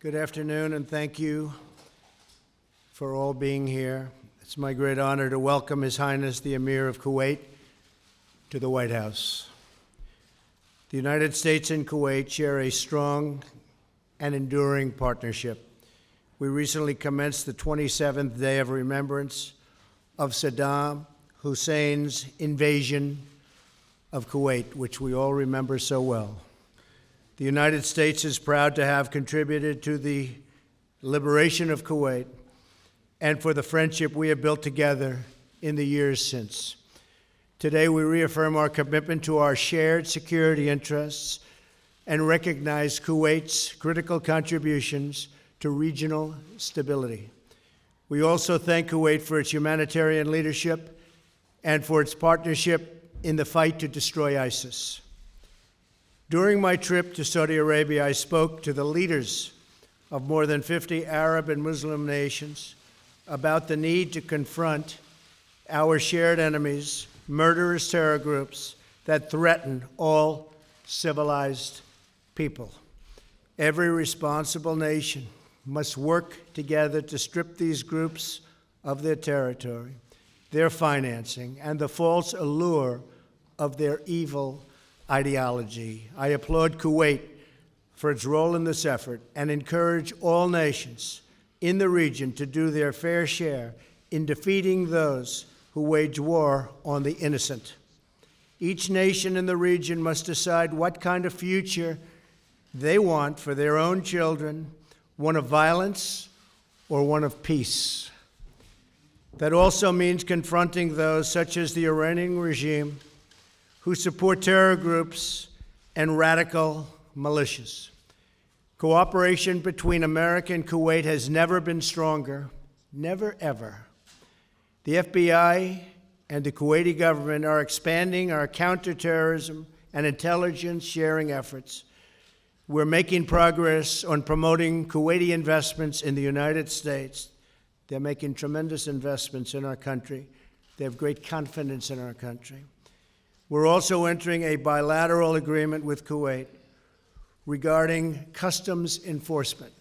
Good afternoon, and thank you for all being here. It's my great honor to welcome His Highness the Emir of Kuwait to the White House. The United States and Kuwait share a strong and enduring partnership. We recently commenced the 27th day of remembrance of Saddam Hussein's invasion of Kuwait, which we all remember so well. The United States is proud to have contributed to the liberation of Kuwait and for the friendship we have built together in the years since. Today, we reaffirm our commitment to our shared security interests and recognize Kuwait's critical contributions to regional stability. We also thank Kuwait for its humanitarian leadership and for its partnership in the fight to destroy ISIS. During my trip to Saudi Arabia, I spoke to the leaders of more than 50 Arab and Muslim nations about the need to confront our shared enemies, murderous terror groups that threaten all civilized people. Every responsible nation must work together to strip these groups of their territory, their financing, and the false allure of their evil ideology. I applaud Kuwait for its role in this effort and encourage all nations in the region to do their fair share in defeating those who wage war on the innocent. Each nation in the region must decide what kind of future they want for their own children, one of violence or one of peace. That also means confronting those, such as the Iranian regime, who support terror groups and radical militias. Cooperation between America and Kuwait has never been stronger, never ever. The FBI and the Kuwaiti government are expanding our counterterrorism and intelligence sharing efforts. We're making progress on promoting Kuwaiti investments in the United States. They're making tremendous investments in our country. They have great confidence in our country. We're also entering a bilateral agreement with Kuwait regarding customs enforcement.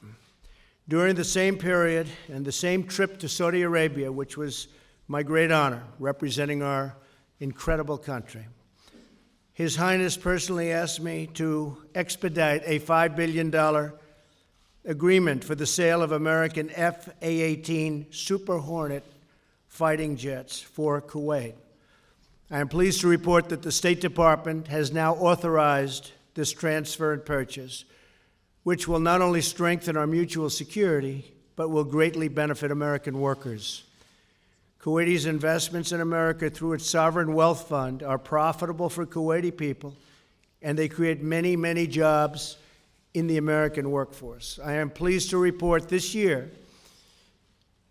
During the same period and the same trip to Saudi Arabia, which was my great honor, representing our incredible country, His Highness personally asked me to expedite a $5 billion agreement for the sale of American F/A-18 Super Hornet fighting jets for Kuwait. I am pleased to report that the State Department has now authorized this transfer and purchase, which will not only strengthen our mutual security, but will greatly benefit American workers. Kuwaiti's investments in America through its sovereign wealth fund are profitable for Kuwaiti people, and they create many, many jobs in the American workforce. I am pleased to report this year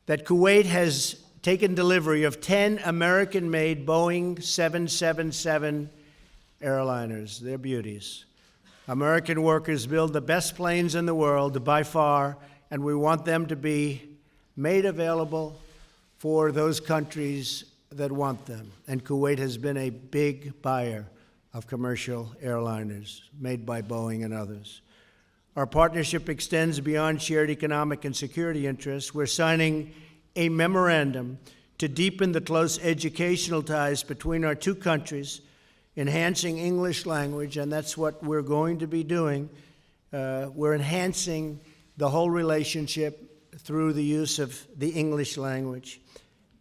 that Kuwait has taken delivery of 10 American-made Boeing 777 airliners. They're beauties. American workers build the best planes in the world by far, and we want them to be made available for those countries that want them. And Kuwait has been a big buyer of commercial airliners made by Boeing and others. Our partnership extends beyond shared economic and security interests. We're signing a memorandum to deepen the close educational ties between our two countries, enhancing English language, and that's what we're going to be doing. We're enhancing the whole relationship through the use of the English language,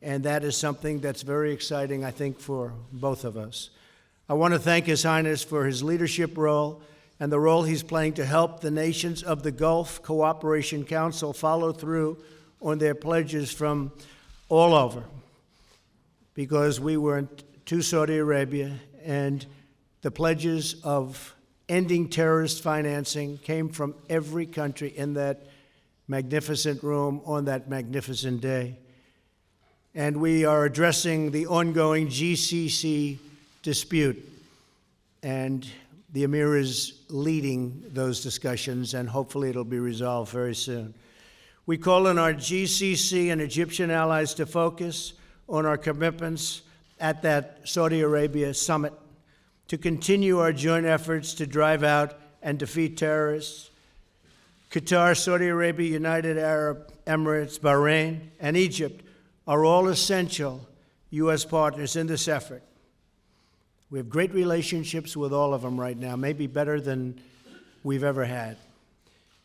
and that is something that's very exciting, I think, for both of us. I want to thank His Highness for his leadership role and the role he's playing to help the nations of the Gulf Cooperation Council follow through on their pledges from all over, because we went to Saudi Arabia and the pledges of ending terrorist financing came from every country in that magnificent room on that magnificent day. And we are addressing the ongoing GCC dispute, and the Emir is leading those discussions, and hopefully it'll be resolved very soon. We call on our GCC and Egyptian allies to focus on our commitments at that Saudi Arabia summit, to continue our joint efforts to drive out and defeat terrorists, Qatar, Saudi Arabia, United Arab Emirates, Bahrain, and Egypt are all essential U.S. partners in this effort. We have great relationships with all of them right now, maybe better than we've ever had.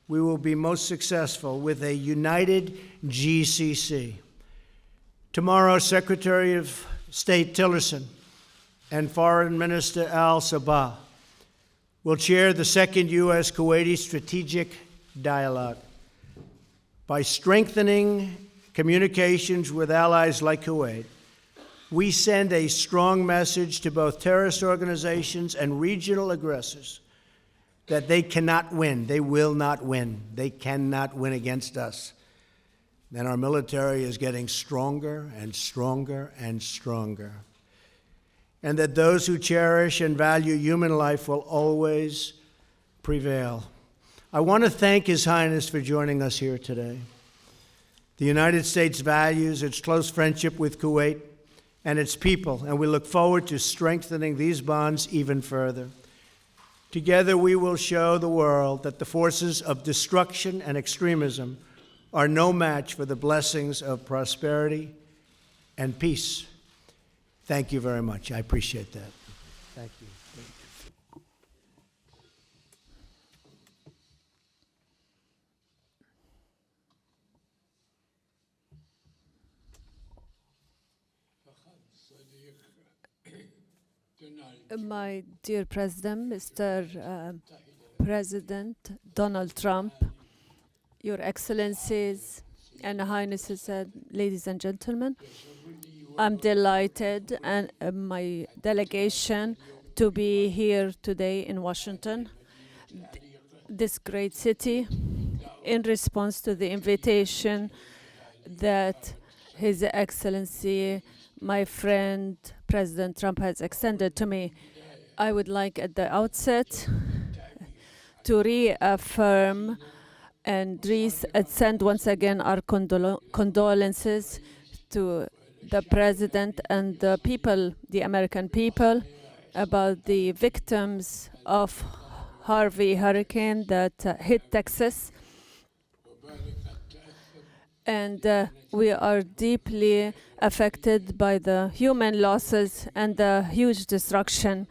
We will be most successful with a united GCC. Tomorrow, Secretary of State Tillerson and Foreign Minister al-Sabah will chair the second U.S.-Kuwaiti Strategic Dialogue. By strengthening communications with allies like Kuwait, we send a strong message to both terrorist organizations and regional aggressors that they cannot win. They will not win. They cannot win against us. And our military is getting stronger and stronger and stronger. And that those who cherish and value human life will always prevail. I want to thank His Highness for joining us here today. The United States values its close friendship with Kuwait and its people, and we look forward to strengthening these bonds even further. Together, we will show the world that the forces of destruction and extremism are no match for the blessings of prosperity and peace. Thank you very much. I appreciate that. Thank you. My dear President, Mr. President Donald Trump, Your Excellencies and Highnesses, ladies and gentlemen, I'm delighted and my delegation to be here today in Washington, this great city, in response to the invitation that His Excellency, my friend, President Trump has extended to me. I would like at the outset to reaffirm and send once again our condolences to the President and the people, the American people, about the victims of Harvey hurricane that hit Texas. And we are deeply affected by the human losses and the huge destruction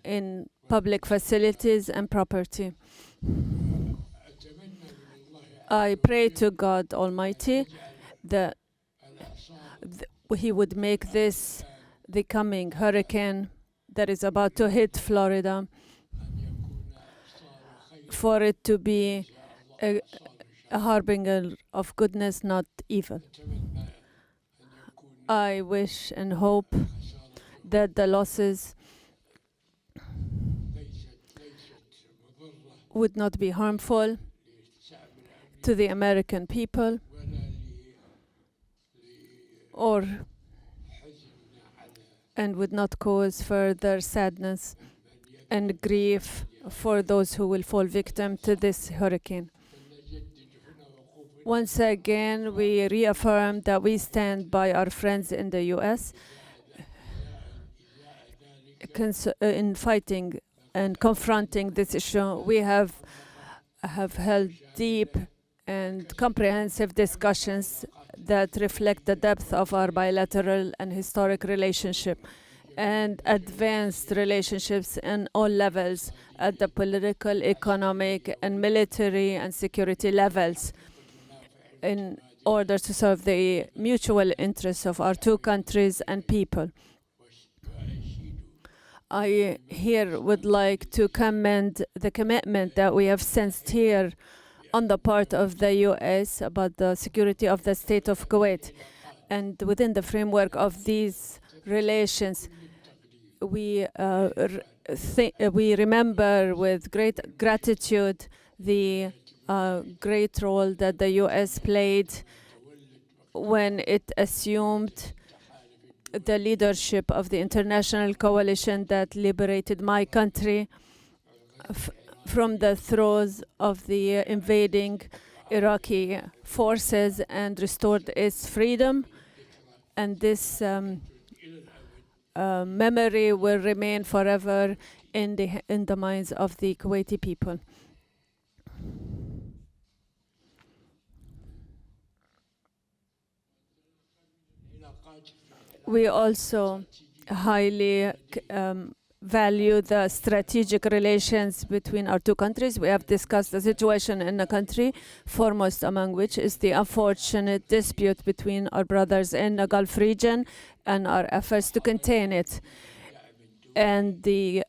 in public facilities and property. I pray to God Almighty that He would make this the coming hurricane that is about to hit Florida, for it to be a harbinger of goodness, not evil. I wish and hope that the losses would not be harmful to the American people and would not cause further sadness and grief for those who will fall victim to this hurricane. Once again, we reaffirm that we stand by our friends in the U.S. In fighting and confronting this issue. We have held deep and comprehensive discussions that reflect the depth of our bilateral and historic relationship and advanced relationships in all levels at the political, economic, and military and security levels in order to serve the mutual interests of our two countries and people. I here would like to commend the commitment that we have sensed here on the part of the U.S. about the security of the state of Kuwait. And within the framework of these relations, we remember with great gratitude the great role that the U.S. played when it assumed the leadership of the international coalition that liberated my country from the throes of the invading Iraqi forces and restored its freedom. And this memory will remain forever in the minds of the Kuwaiti people. We also highly value the strategic relations between our two countries. We have discussed the situation in the country, foremost among which is the unfortunate dispute between our brothers in the Gulf region and our efforts to contain it, and the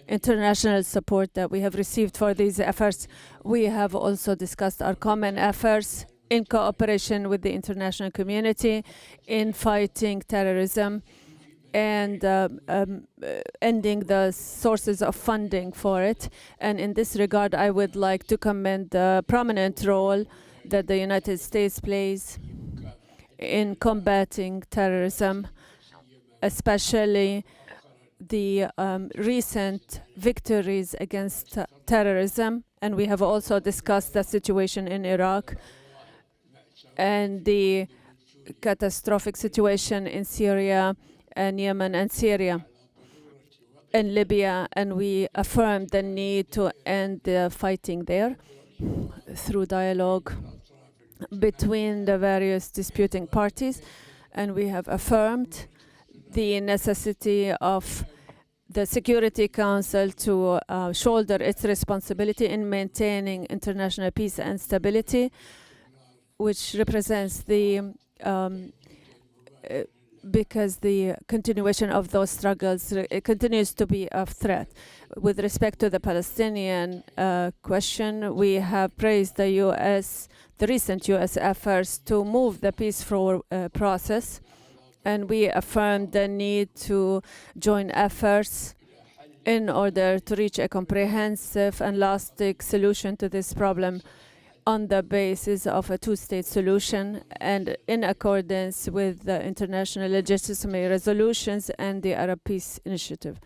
international support that we have received for these efforts. We have also discussed our common efforts in cooperation with the international community in fighting terrorism and ending the sources of funding for it. And in this regard, I would like to commend the prominent role that the United States plays in combating terrorism, especially the recent victories against terrorism. And we have also discussed the situation in Iraq and the catastrophic situation in Syria and Yemen and Syria and Libya, and we affirmed the need to end the fighting there through dialogue between the various disputing parties, and we have affirmed the necessity of the Security Council to shoulder its responsibility in maintaining international peace and stability, which represents the because the continuation of those struggles continues to be a threat. With respect to the Palestinian question, we have praised the recent U.S. efforts to move the peaceful process, and we affirmed the need to join efforts in order to reach a comprehensive and lasting solution to this problem on the basis of a two-state solution and in accordance with the international legitimate resolutions and the Arab Peace Initiative.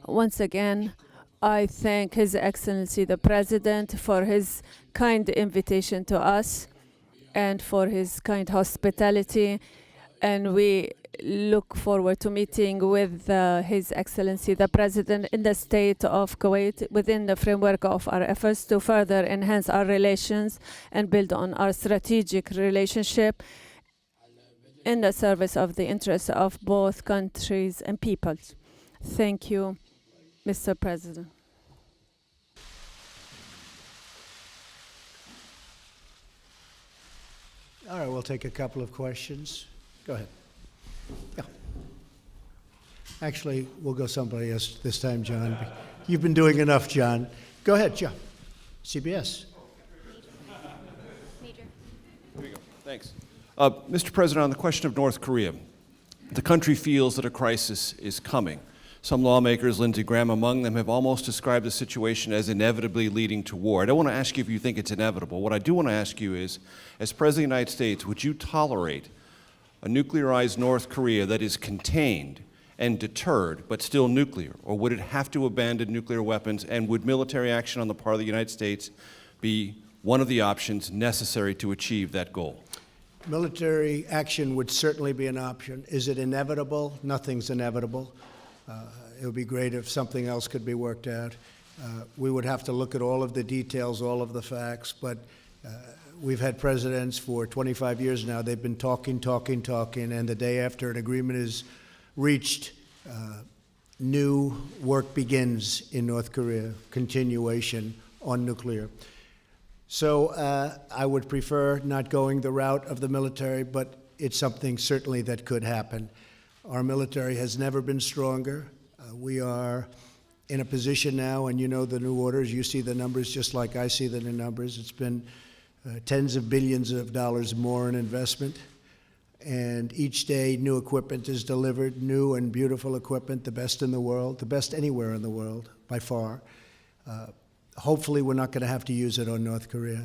Once again, I thank His Excellency the President for his kind invitation to us and for his kind hospitality, and we look forward to meeting with His Excellency the President in the state of Kuwait within the framework of our efforts to further enhance our relations and build on our strategic relationship in the service of the interests of both countries and peoples. Thank you, Mr. President. All right, we'll take a couple of questions. Go ahead. Yeah. Actually, we'll go somebody else this time, John. You've been doing enough, John. Go ahead, John. CBS. Major. Here you go. Thanks. Mr. President, on the question of North Korea, the country feels that a crisis is coming. Some lawmakers, Lindsey Graham among them, have almost described the situation as inevitably leading to war. I don't want to ask you if you think it's inevitable. What I do want to ask you is, as President of the United States, would you tolerate a nuclearized North Korea that is contained and deterred, but still nuclear? Or would it have to abandon nuclear weapons, and would military action on the part of the United States be one of the options necessary to achieve that goal? Military action would certainly be an option. Is it inevitable? Nothing's inevitable. It would be great if something else could be worked out. We would have to look at all of the details, all of the facts, but we've had presidents for 25 years now. They've been talking, and the day after an agreement is reached, new work begins in North Korea, continuation on nuclear. So I would prefer not going the route of the military, but it's something certainly that could happen. Our military has never been stronger. We are in a position now, and you know the new orders, you see the numbers just like I see the new numbers. It's been tens of billions of dollars more in investment, and each day new equipment is delivered, new and beautiful equipment, the best in the world, the best anywhere in the world, by far. Hopefully we're not going to have to use it on North Korea.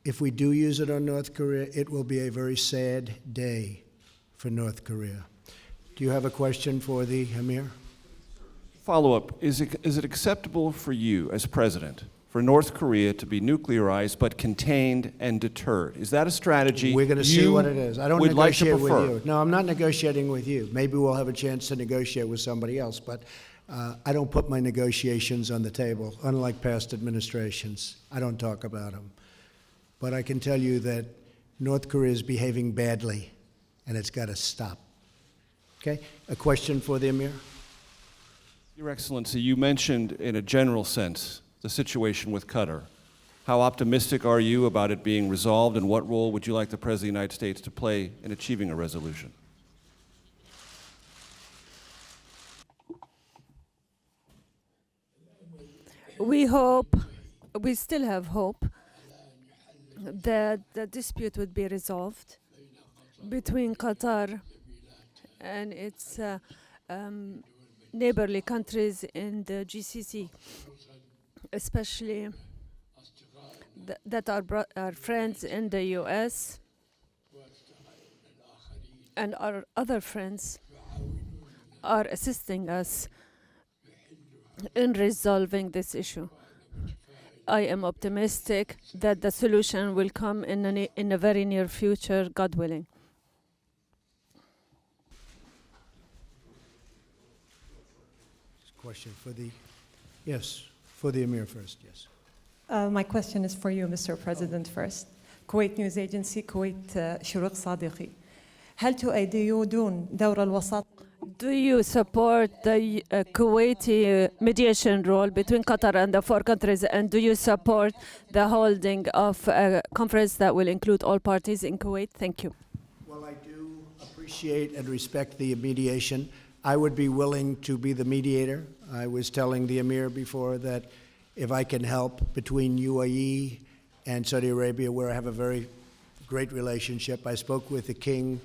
If we do use it on North Korea, it will be a very sad day for North Korea. Do you have a question for the Emir? Follow-up, is it acceptable for you as president for North Korea to be nuclearized but contained and deterred? Is that a strategy We're going to see what it is. I don't would like to negotiate with prefer? you. No, I'm not negotiating with you. Maybe we'll have a chance to negotiate with somebody else, but I don't put my negotiations on the table, unlike past administrations. I don't talk about them. But I can tell you that North Korea is behaving badly, and it's got to stop. Okay? A question for the Emir? Your Excellency, you mentioned in a general sense the situation with Qatar. How optimistic are you about it being resolved, and what role would you like the President of the United States to play in achieving a resolution? We still have hope that the dispute would be resolved between Qatar and its neighborly countries in the GCC, especially that our friends in the US and our other friends are assisting us in resolving this issue. I am optimistic that the solution will come in a very near future, God willing. Question for the, yes, for the Emir first, yes. My question is for you, Mr. President, first. Kuwait News Agency, Kuwait شروق صادقي. هل تؤيدون دور الوساطة؟ Do you support the Kuwaiti mediation role between Qatar and the four countries, and do you support the holding of a conference that will include all parties in Kuwait? Thank you. Well, I do appreciate and respect the mediation. I would be willing to be the mediator. I was telling the Emir before that if I can help between UAE and Saudi Arabia, where I have a very great relationship. I spoke with the king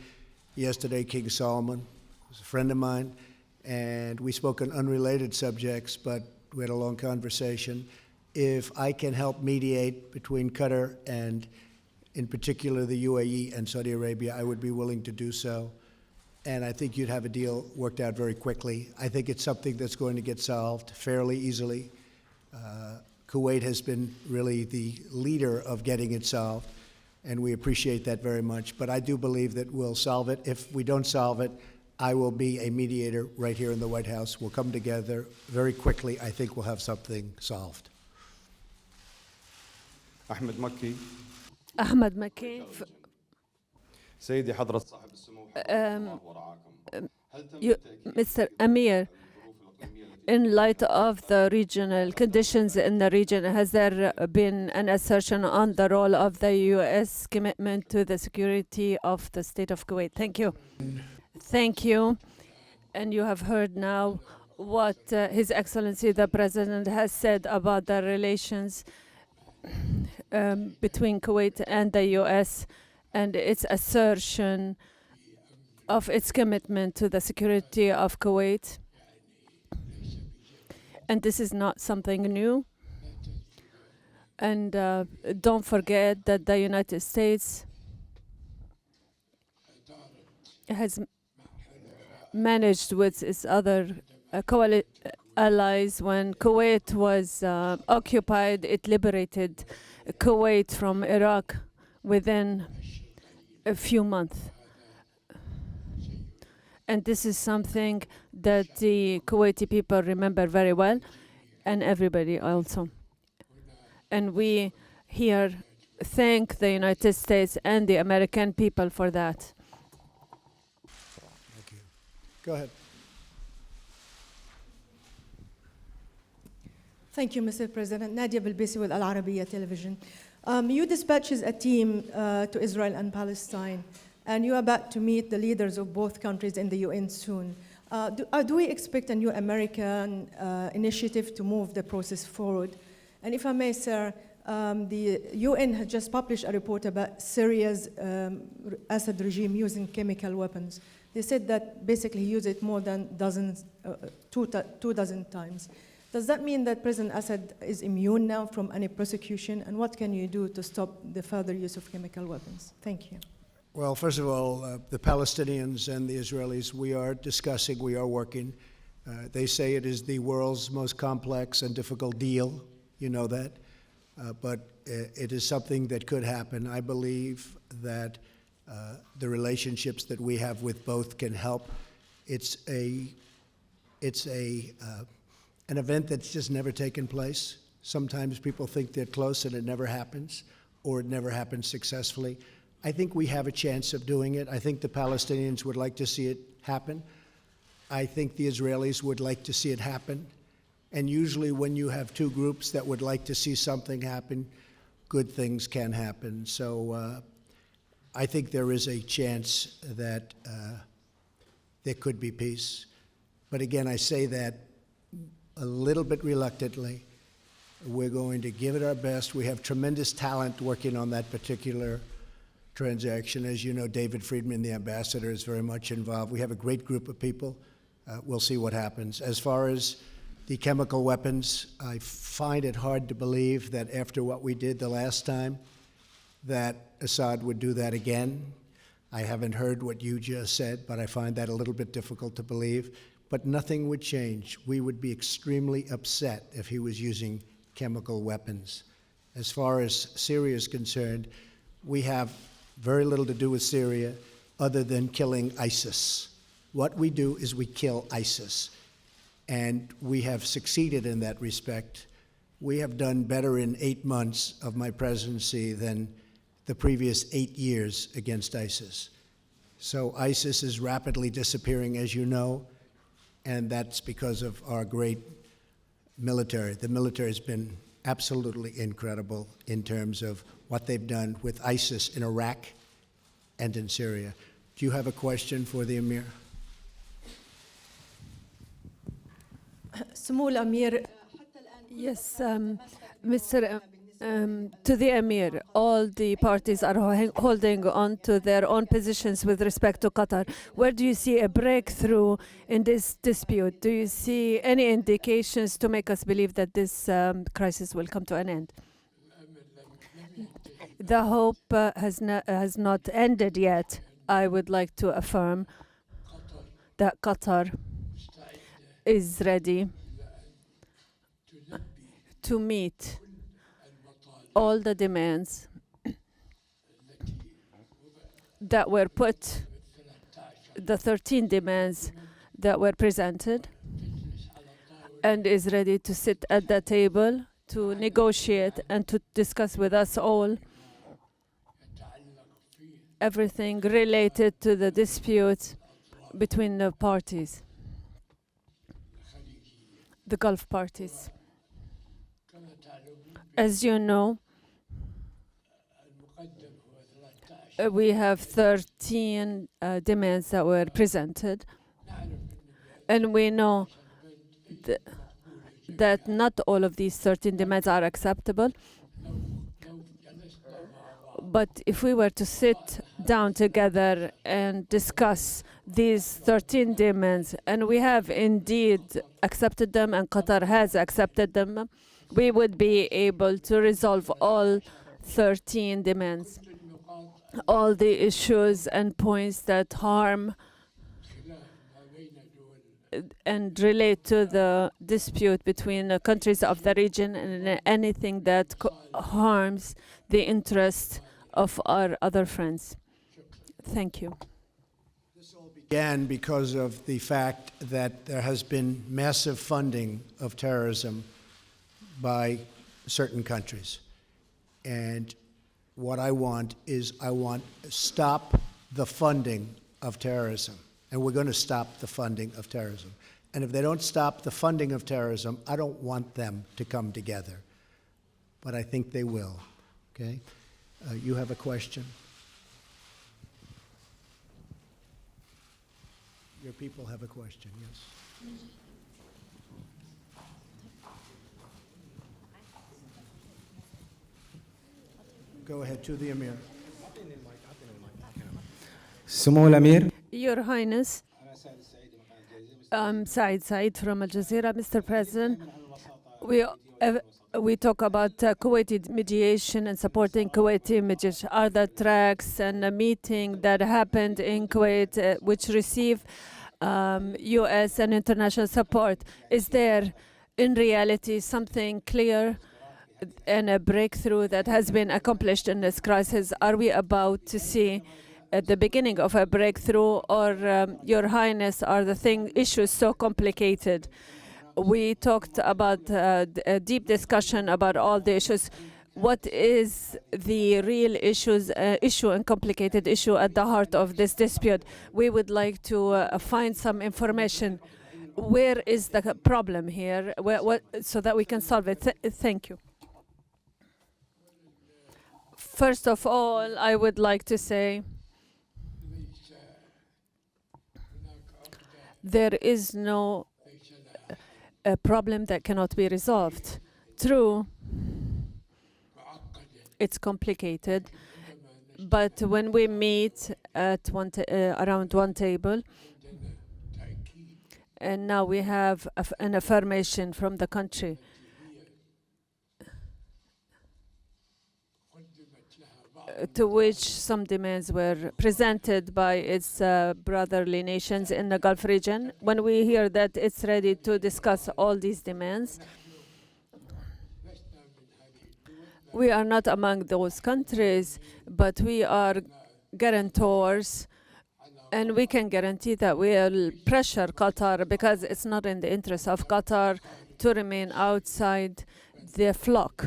yesterday, King Solomon. He's a friend of mine, and we spoke on unrelated subjects, but we had a long conversation. If I can help mediate between Qatar and, in particular, the UAE and Saudi Arabia, I would be willing to do so. And I think you'd have a deal worked out very quickly. I think it's something that's going to get solved fairly easily. Kuwait has been really the leader of getting it solved, and we appreciate that very much. But I do believe that we'll solve it. If we don't solve it, I will be a mediator right here in the White House. We'll come together very quickly. I think we'll have something solved. أحمد مكي Ahmed Makki, سيدي حضرة صاحب السمو الله ورعاكم هل تم Mr. Amir, in light of the regional conditions in the region, has there been an assertion on the role of the U.S. commitment to the security of the state of Kuwait? Thank you. Thank you. And you have heard now what His Excellency the President has said about the relations between Kuwait and the U.S. and its assertion of its commitment to the security of Kuwait. And this is not something new. And don't forget that the United States has managed with its other allies. When Kuwait was occupied, it liberated Kuwait from Iraq within a few months. And this is something that the Kuwaiti people remember very well, and everybody also. And we here thank the United States and the American people for that. Thank you. Go ahead. Thank you, Mr. President. Nadia Bilbisi with Al Arabiya Television. You dispatches a team to Israel and Palestine, and you're about to meet the leaders of both countries in the UN soon. Do we expect a new American initiative to move the process forward? And if I may, sir, the UN has just published a report about Syria's Assad regime using chemical weapons. They said that basically he used it more than two dozen times. Does that mean that President Assad is immune now from any prosecution? And what can you do to stop the further use of chemical weapons? Thank you. Well, first of all, the Palestinians and the Israelis, we are discussing, we are working. They say it is the world's most complex and difficult deal. You know that. But it is something that could happen. I believe that the relationships that we have with both can help. It's an event that's just never taken place. Sometimes people think they're close and it never happens, or it never happens successfully. I think we have a chance of doing it. I think the Palestinians would like to see it happen. I think the Israelis would like to see it happen. And usually when you have two groups that would like to see something happen, good things can happen. So I think there is a chance that there could be peace. But again, I say that a little bit reluctantly. We're going to give it our best. We have tremendous talent working on that particular transaction. As you know, David Friedman, the ambassador, is very much involved. We have a great group of people. We'll see what happens. As far as the chemical weapons, I find it hard to believe that after what we did the last time, that Assad would do that again. I haven't heard what you just said, but I find that a little bit difficult to believe. But nothing would change. We would be extremely upset if he was using chemical weapons. As far as Syria is concerned, we have very little to do with Syria other than killing ISIS. What we do is we kill ISIS, and we have succeeded in that respect. We have done better in 8 months of my presidency than the previous 8 years against ISIS. So ISIS is rapidly disappearing, as you know, and that's because of our great military. The military has been absolutely incredible in terms of what they've done with ISIS in Iraq and in Syria. Do you have a question for the Emir? سمو الأمير Yes, Mr. To the Emir, all the parties are holding on to their own positions with respect to Qatar. Where do you see a breakthrough in this dispute? Do you see any indications to make us believe that this crisis will come to an end? The hope has not ended yet. I would like to affirm that Qatar is ready to meet all the demands that were put, the 13 demands that were presented, and is ready to sit at the table to negotiate and to discuss with us all everything related to the dispute between the parties, the Gulf parties. As you know, we have 13 demands that were presented, and we know that not all of these 13 demands are acceptable. But if we were to sit down together and discuss these 13 demands, and we have indeed accepted them, and Qatar has accepted them, we would be able to resolve all 13 demands, all the issues and points that harm and relate to the dispute between the countries of the region, and anything that harms the interest of our other friends. Thank you. This all began because of the fact that there has been massive funding of terrorism by certain countries. And what I want is to stop the funding of terrorism. And we're going to stop the funding of terrorism. And if they don't stop the funding of terrorism, I don't want them to come together. But I think they will. Okay? You have a question? Your people have a question, yes. Go ahead, to the Emir. سمو الأمير Your Highness, I'm Said Said from Al Jazeera. Mr. President, we talk about Kuwaiti mediation and supporting Kuwaiti mediation. Are there tracks and a meeting that happened in Kuwait which received U.S. and international support? Is there, in reality, something clear and a breakthrough that has been accomplished in this crisis? Are we about to see at the beginning of a breakthrough, or Your Highness, are the issues so complicated? We talked about a deep discussion about all the issues. what is the real issue and complicated issue at the heart of this dispute. We would like to find some information. Where is the problem here, so that we can solve it? Thank you. First of all, I would like to say there is no problem that cannot be resolved. True, it's complicated, but when we meet at around one table, and now we have an affirmation from the country to which some demands were presented by its brotherly nations in the Gulf region. When we hear that it's ready to discuss all these demands, we are not among those countries, but we are guarantors, and we can guarantee that we will pressure Qatar, because it's not in the interest of Qatar to remain outside the flock.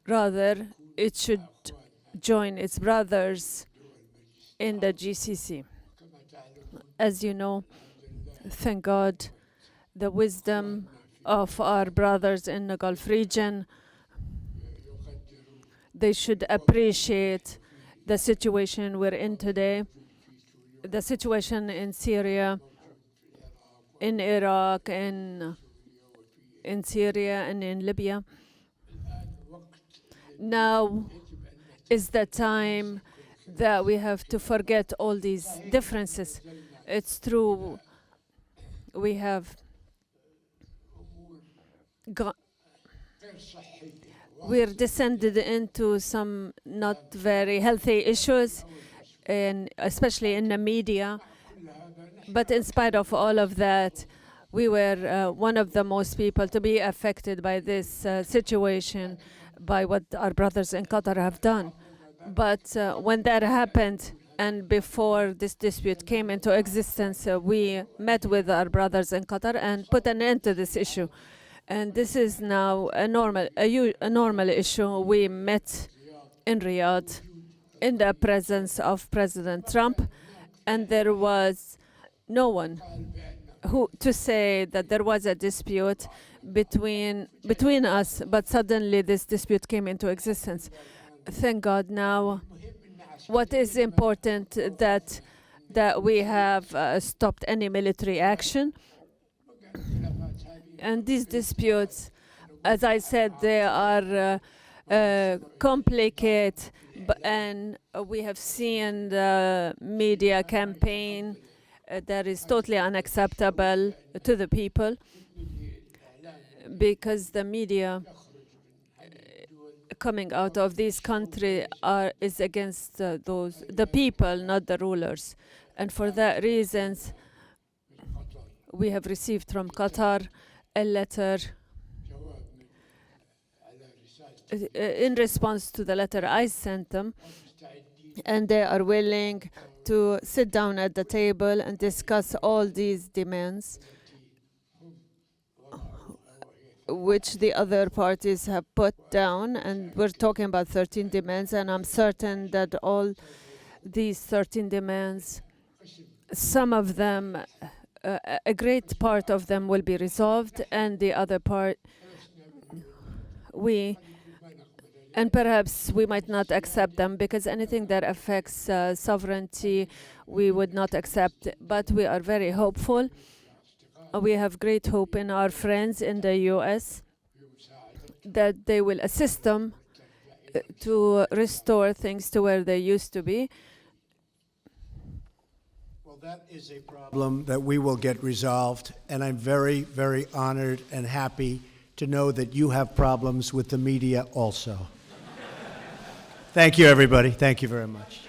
Rather, it should join its brothers in the GCC. As you know, thank God, the wisdom of our brothers in the Gulf region, they should appreciate the situation we're in today, the situation in Syria, in Iraq, in Syria, and in Libya. Now is the time that we have to forget all these differences. It's true, we have we're descended into some not very healthy issues, and especially in the media. But in spite of all of that, we were one of the most people to be affected by this situation, by what our brothers in Qatar have done. But when that happened, and before this dispute came into existence, we met with our brothers in Qatar and put an end to this issue. And this is now a normal issue. We met in Riyadh in the presence of President Trump, and there was no one who to say that there was a dispute between us, but suddenly this dispute came into existence. Thank God now. What is important that we have stopped any military action. And these disputes, as I said, they are complicated, and we have seen the media campaign that is totally unacceptable to the people, because the media coming out of this country is against the people, not the rulers. And for that reasons, we have received from Qatar a letter in response to the letter I sent them, and they are willing to sit down at the table and discuss all these demands which the other parties have put down. And we're talking about 13 demands, and I'm certain that all these 13 demands, some of them, a great part of them will be resolved, and the other part, and perhaps we might not accept them, because anything that affects sovereignty, we would not accept. But we are very hopeful. We have great hope in our friends in the US that they will assist them to restore things to where they used to be. Well, that is a problem that we will get resolved, and I'm very, very honored and happy to know that you have problems with the media also. Thank you, everybody. Thank you very much.